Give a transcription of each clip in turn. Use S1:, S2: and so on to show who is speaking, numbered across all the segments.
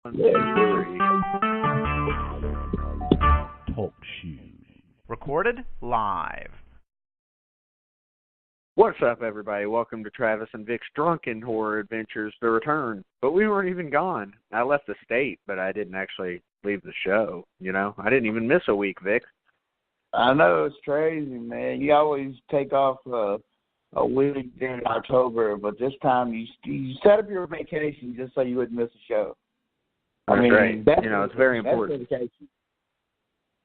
S1: 1, 2, 3.
S2: Talk shoes.
S3: Recorded live.
S1: What's up, everybody? Welcome to Travis and Vic's Drunken Horror Adventures, The Return. But we weren't even gone. I left the state, but I didn't actually leave the show, you know? I didn't even miss a week, Vic.
S4: I know, it's crazy, man. You always take off a week in October, but this time you set up your vacation just so you wouldn't miss a show.
S1: That's great. It's very important.
S4: That's dedication.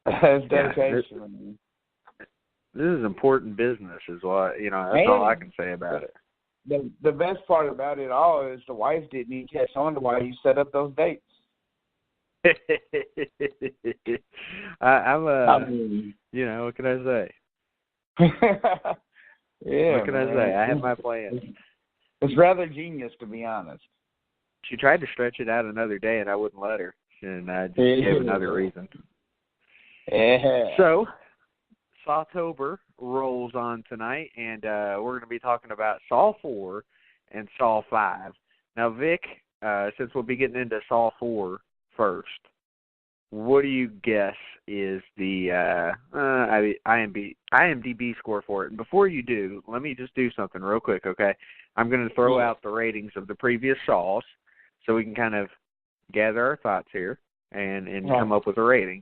S4: That's dedication.
S1: This is important business, is what, that's all I can say about it.
S4: The best part about it all is the wife didn't even catch on to why you set up those dates.
S1: What can I say?
S4: Yeah.
S1: What can I say? I have my plans.
S4: It's rather genius, to be honest.
S1: She tried to stretch it out another day, and I wouldn't let her, and I just gave another reason.
S4: Yeah.
S1: So, Sawtober rolls on tonight, and we're going to be talking about Saw 4 and Saw 5. Now, Vic, since we'll be getting into Saw 4 first, what do you guess is the IMDb score for it? And before you do, let me just do something real quick, okay? I'm going to throw out the ratings of the previous Saws so we can kind of gather our thoughts here and come up with a rating.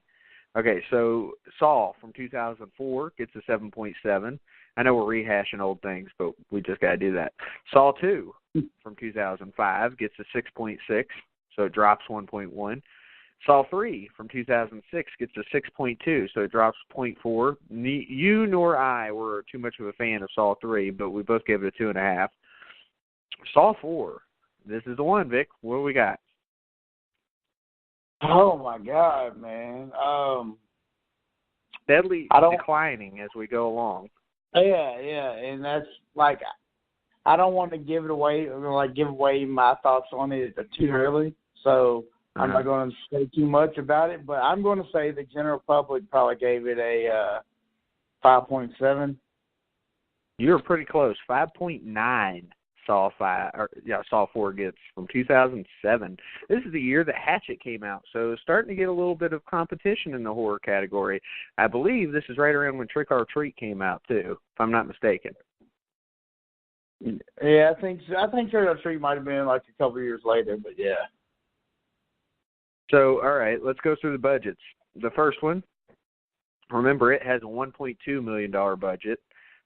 S1: Okay, so Saw from 2004 gets a 7.7. I know we're rehashing old things, but we just got to do that. Saw 2 from 2005 gets a 6.6, so it drops 1.1. Saw 3 from 2006 gets a 6.2, so it drops 0.4. You nor I were too much of a fan of Saw 3, but we both gave it a 2.5. Saw 4, this is the one, Vic. What do we got?
S4: Oh, my God, man.
S1: Steadily declining as we go along.
S4: Yeah, and that's, like, I don't want to give away my thoughts on it too early, so I'm not going to say too much about it, but I'm going to say the general public probably gave it a 5.7.
S1: You were pretty close. 5.9 Saw 4 gets from 2007. This is the year that Hatchet came out, so it's starting to get a little bit of competition in the horror category. I believe this is right around when Trick or Treat came out too, if I'm not mistaken.
S4: Yeah, I think Trick or Treat might have been like a couple of years later, but yeah.
S1: So, all right, let's go through the budgets. The first one, remember, it has a $1.2 million budget.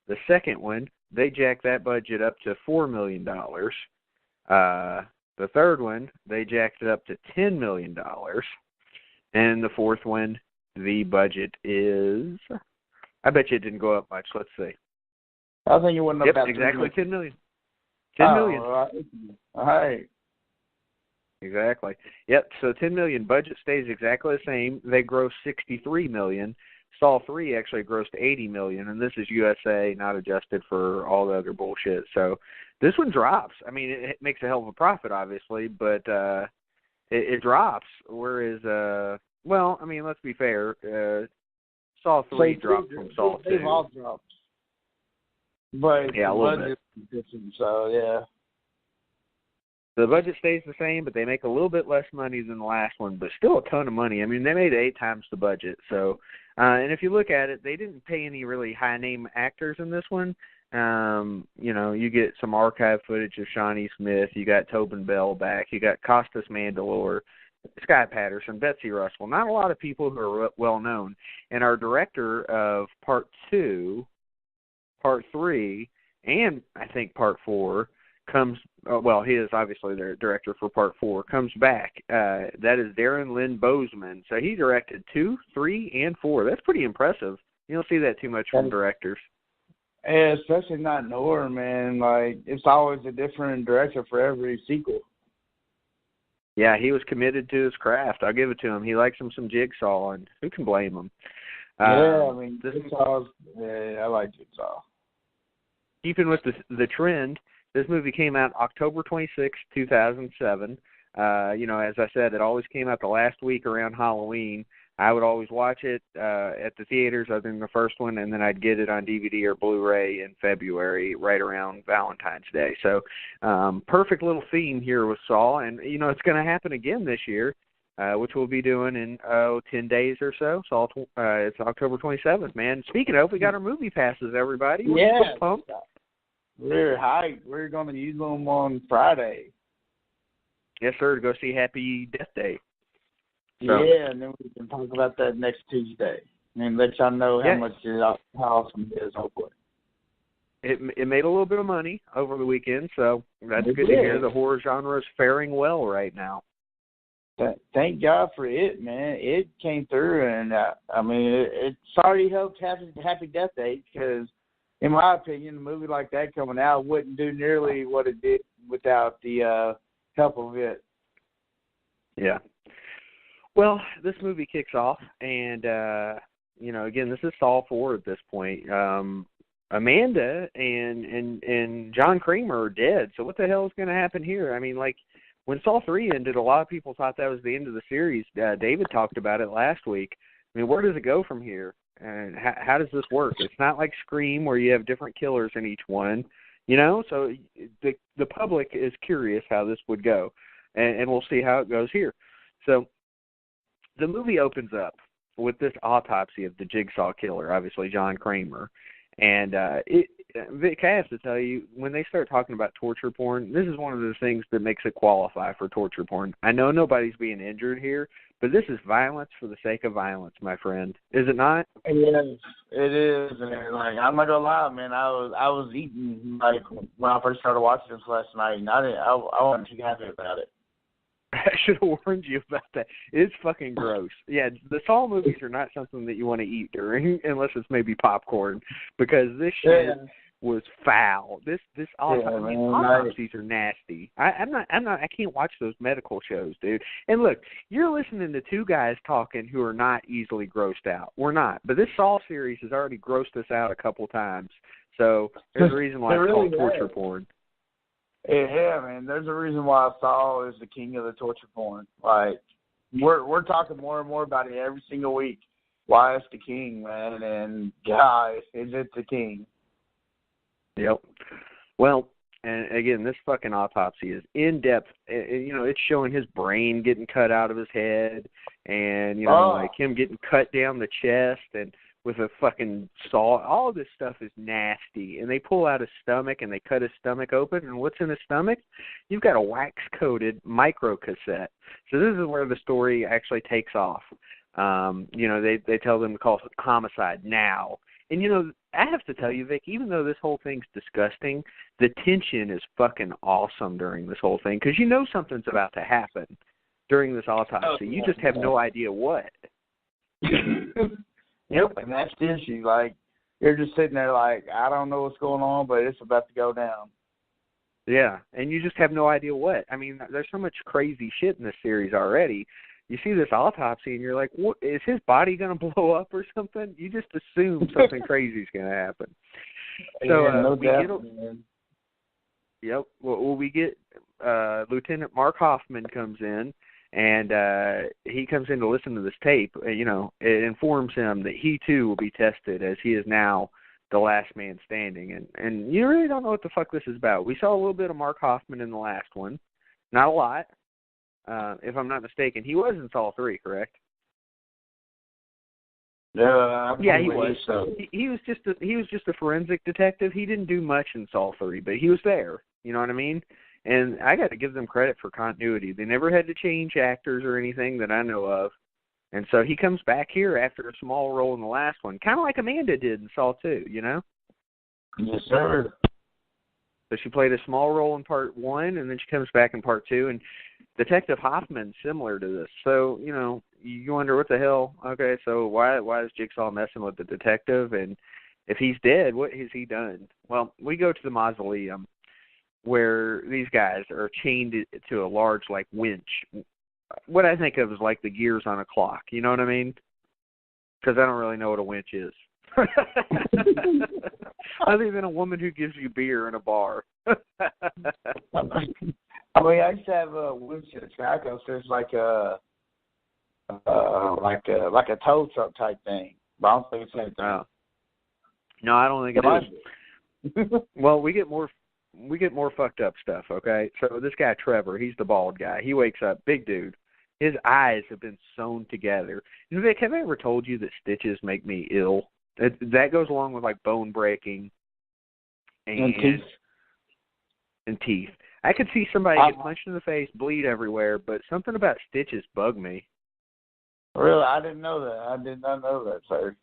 S1: The second one, they jacked that budget up to $4 million. The third one, they jacked it up to $10 million. And the fourth one, the budget is, I bet you it didn't go up much. Let's see.
S4: I think it went up about
S1: exactly $10 million. $10 million.
S4: All right.
S1: Exactly. Yep, so $10 million. Budget stays exactly the same. They gross $63 million. Saw 3 actually grossed $80 million, and this is USA, not adjusted for all the other bullshit. So this one drops. I mean, it makes a hell of a profit, obviously, but it drops. Whereas, let's be fair. Saw 3 dropped from Saw 2.
S4: They've all dropped. But
S1: yeah, a little bit.
S4: Different, so, yeah.
S1: The budget stays the same, but they make a little bit less money than the last one, but still a ton of money. I mean, they made 8 times the budget. So, and if you look at it, they didn't pay any really high-name actors in this one. You get some archive footage of Shawnee Smith. You got Tobin Bell back. You got Costas Mandylor, Sky Patterson, Betsy Russell. Not a lot of people who are well-known. And our director of Part 2, Part 3, and I think Part 4 comes, he is obviously their director for Part 4, comes back. That is Darren Lynn Bozeman. So he directed 2, 3, and 4. That's pretty impressive. You don't see that too much from directors.
S4: Yeah, especially not in horror, man. Like, it's always a different director for every sequel.
S1: Yeah, he was committed to his craft. I'll give it to him. He likes him some Jigsaw, and who can blame him?
S4: I mean, Jigsaw's, I like Jigsaw.
S1: Keeping with the trend, this movie came out October 26, 2007. As I said, it always came out the last week around Halloween. I would always watch it at the theaters other than the first one, and then I'd get it on DVD or Blu-ray in February, right around Valentine's Day. So perfect little theme here with Saw, and, it's going to happen again this year, which we'll be doing in 10 days or so. Saw, it's October 27th, man. Speaking of, we got our movie passes, everybody.
S4: Yeah.
S1: We're pumped.
S4: We're hyped. We're going to use them on Friday.
S1: Yes, sir, to go see Happy Death Day. So,
S4: yeah, and then we can talk about that next Tuesday. And let y'all know how awesome it is, hopefully.
S1: It made a little bit of money over the weekend, so that's good to hear. The horror genre is faring well right now.
S4: Thank God for it, man. It came through, and, it already helped Happy Death Day because, in my opinion, a movie like that coming out wouldn't do nearly what it did without the help of it.
S1: Yeah. Well, this movie kicks off, and, again, this is Saw 4 at this point. Amanda and John Kramer are dead, so what the hell is going to happen here? I mean, like, when Saw 3 ended, a lot of people thought that was the end of the series. David talked about it last week. I mean, where does it go from here? And how does this work? It's not like Scream where you have different killers in each one, So the public is curious how this would go, and we'll see how it goes here. So the movie opens up with this autopsy of the Jigsaw killer, obviously John Kramer. And Vic, I have to tell you, when they start talking about torture porn, this is one of the things that makes it qualify for torture porn. I know nobody's being injured here, but this is violence for the sake of violence, my friend. Is it not?
S4: It is. And, I'm not gonna lie, man. I was eating when I first started watching this last night, and I wasn't too happy about it.
S1: I should have warned you about that. It's fucking gross. Yeah, the Saw movies are not something that you want to eat during, unless it's maybe popcorn, because this shit was foul. This autopsies are nasty. I can't watch those medical shows, dude. And look, you're listening to two guys talking who are not easily grossed out. We're not. But this Saw series has already grossed us out a couple times. So there's a reason why it's called torture porn.
S4: Yeah, man. There's a reason why Saul is the king of the torture porn. Like, we're talking more and more about it every single week. Why it's the king, man? And guys, is it the king? Yep.
S1: Well, and again, this fucking autopsy is in depth. It's showing his brain getting cut out of his head, and like him getting cut down the chest, and with a fucking saw. All of this stuff is nasty. And they pull out his stomach and they cut his stomach open. And what's in his stomach? You've got a wax-coated microcassette. So this is where the story actually takes off. They tell them to call it homicide now. And, I have to tell you, Vic, even though this whole thing's disgusting, the tension is fucking awesome during this whole thing because something's about to happen during this autopsy. You just have no idea what.
S4: Yep, and that's the issue. Like, you're just sitting there like, I don't know what's going on, but it's about to go down.
S1: Yeah, and you just have no idea what. I mean, there's so much crazy shit in this series already. You see this autopsy, and you're like, what, is his body going to blow up or something? You just assume something crazy is going to happen. So we get Lieutenant Mark Hoffman comes in, and he comes in to listen to this tape. It informs him that he, too, will be tested as he is now the last man standing. And you really don't know what the fuck this is about. We saw a little bit of Mark Hoffman in the last one. Not a lot, if I'm not mistaken. He was in Saw 3, correct?
S4: Yeah,
S1: he was. So. He was just a forensic detective. He didn't do much in Saw 3, but he was there. You know what I mean? And I got to give them credit for continuity. They never had to change actors or anything that I know of. And so he comes back here after a small role in the last one, kind of like Amanda did in Saw 2,
S4: Yes, sir.
S1: So she played a small role in part 1, and then she comes back in part 2. And Detective Hoffman's similar to this. So, you wonder what the hell, okay, so why is Jigsaw messing with the detective? And if he's dead, what has he done? Well, we go to the mausoleum, where these guys are chained to a large, winch. What I think of is like the gears on a clock. You know what I mean? Because I don't really know what a winch is. Other than a woman who gives you beer in a bar.
S4: I used to have a winch at a track house. There's like a like a tow truck type thing. But I don't think it's the same thing.
S1: Oh. No, I don't think it is. Well, we get more fucked up stuff, okay? So this guy Trevor, he's the bald guy. He wakes up, big dude. His eyes have been sewn together. You know, Vic, have I ever told you that stitches make me ill? That goes along with like bone breaking and teeth. I could see somebody get punched in the face, bleed everywhere, but something about stitches bug me.
S4: Really? I didn't know that. I did not know that, sir.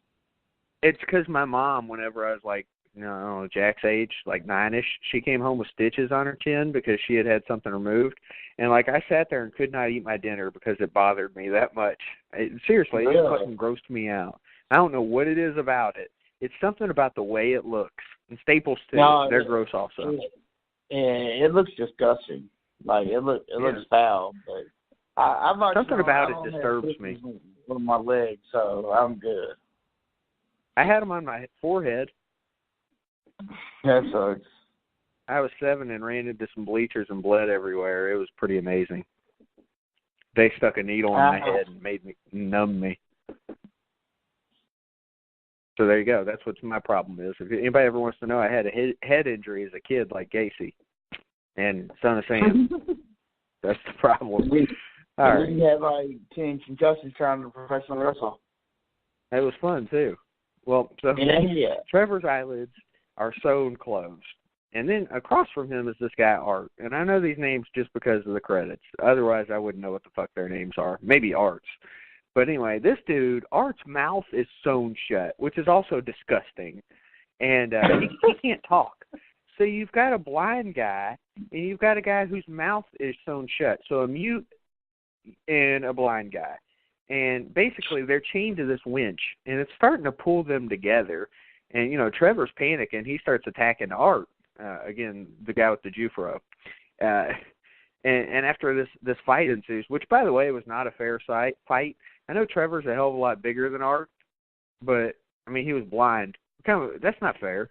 S1: It's because my mom, whenever I was like, Jack's age, like 9-ish, she came home with stitches on her chin because she had something removed. And, like, I sat there and could not eat my dinner because it bothered me that much. Seriously,
S4: really?
S1: It fucking grossed me out. I don't know what it is about it. It's something about the way it looks. And staples, too.
S4: No,
S1: they're gross also.
S4: It looks disgusting. Like, it looks foul. But I've
S1: something about it disturbs me.
S4: On my legs, so I'm good.
S1: I had them on my forehead.
S4: That sucks.
S1: I was 7 and ran into some bleachers and bled everywhere. It was pretty amazing. They stuck a needle in my head and made me numb me. So there you go. That's what my problem is. If anybody ever wants to know, I had a head injury as a kid like Gacy and Son of Sam. That's the problem. All right.
S4: You had like 10 concussions trying to professional wrestle.
S1: It was fun too. Well, so Trevor's eyelids are sewn closed. And then across from him is this guy, Art. And I know these names just because of the credits. Otherwise, I wouldn't know what the fuck their names are. Maybe Art's. But anyway, this dude, Art's mouth is sewn shut, which is also disgusting. And he can't talk. So you've got a blind guy, and you've got a guy whose mouth is sewn shut. So a mute and a blind guy. And basically, they're chained to this winch, and it's starting to pull them together. And, Trevor's panicking. He starts attacking Art. Again, the guy with the Jufro. And after this fight ensues, which, by the way, was not a fair fight. I know Trevor's a hell of a lot bigger than Art, but, he was blind. That's not fair.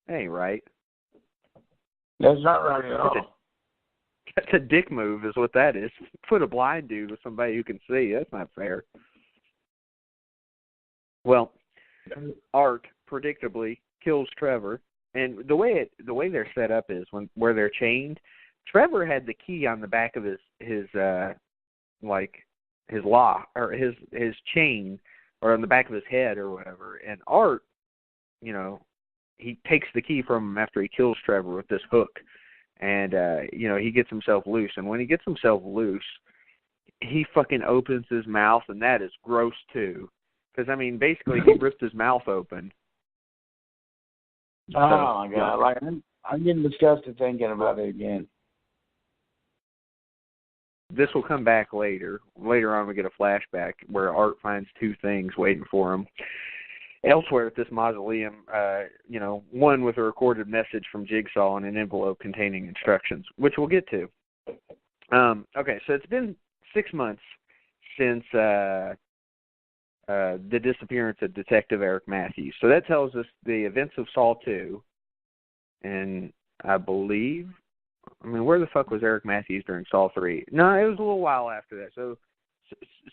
S1: That ain't right.
S4: That's not right at all.
S1: That's a dick move is what that is. Put a blind dude with somebody who can see. That's not fair. Well, Art predictably kills Trevor. And the way they're set up is where they're chained. Trevor had the key on the back of his lock or his chain, or on the back of his head or whatever. And Art, he takes the key from him after he kills Trevor with this hook, and he gets himself loose. And when he gets himself loose, he fucking opens his mouth, and that is gross too. Because basically he ripped his mouth open.
S4: Oh my God! Like I'm getting disgusted thinking about it again.
S1: This will come back later. Later on, we get a flashback where Art finds 2 things waiting for him elsewhere at this mausoleum. One with a recorded message from Jigsaw in an envelope containing instructions, which we'll get to. Okay, so it's been 6 months since the disappearance of Detective Eric Matthews. So that tells us the events of Saw 2, and I believe, where the fuck was Eric Matthews during Saw 3? No, it was a little while after that. So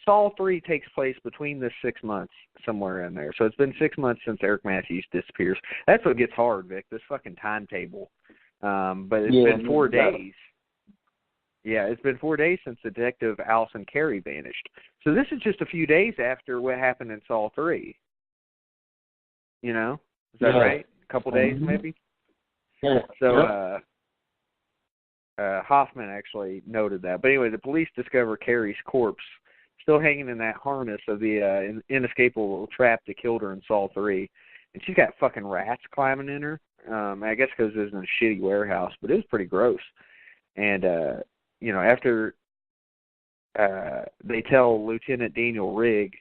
S1: Saw 3 takes place between the 6 months, somewhere in there. So it's been 6 months since Eric Matthews disappears. That's what gets hard, Vic, this fucking timetable. But it's been 4 days. Yeah, it's been 4 days since Detective Allison Carey vanished. So this is just a few days after what happened in Saw 3. Is that right? A couple days, maybe?
S4: Yeah.
S1: So Hoffman actually noted that. But anyway, the police discover Carey's corpse still hanging in that harness of the inescapable trap that killed her in Saw 3. And she's got fucking rats climbing in her. I guess because it was in a shitty warehouse, but it was pretty gross. And, after they tell Lieutenant Daniel Rigg,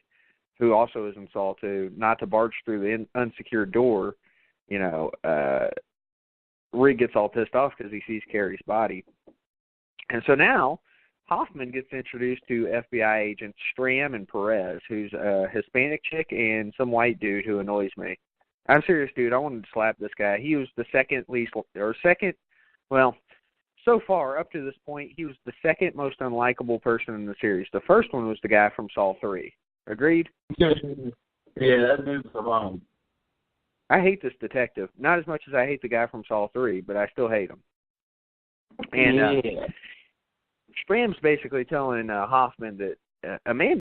S1: who also is in Saw 2, not to barge through the unsecured door, Rigg gets all pissed off because he sees Carey's body. And so now Hoffman gets introduced to FBI agents Stram and Perez, who's a Hispanic chick and some white dude who annoys me. I'm serious, dude. I wanted to slap this guy. He was the so far, up to this point, he was the second most unlikable person in the series. The first one was the guy from Saw 3. Agreed?
S5: Yeah, that dude's alone.
S1: I hate this detective. Not as much as I hate the guy from Saw 3, but I still hate him. And Spram's basically telling Hoffman that a man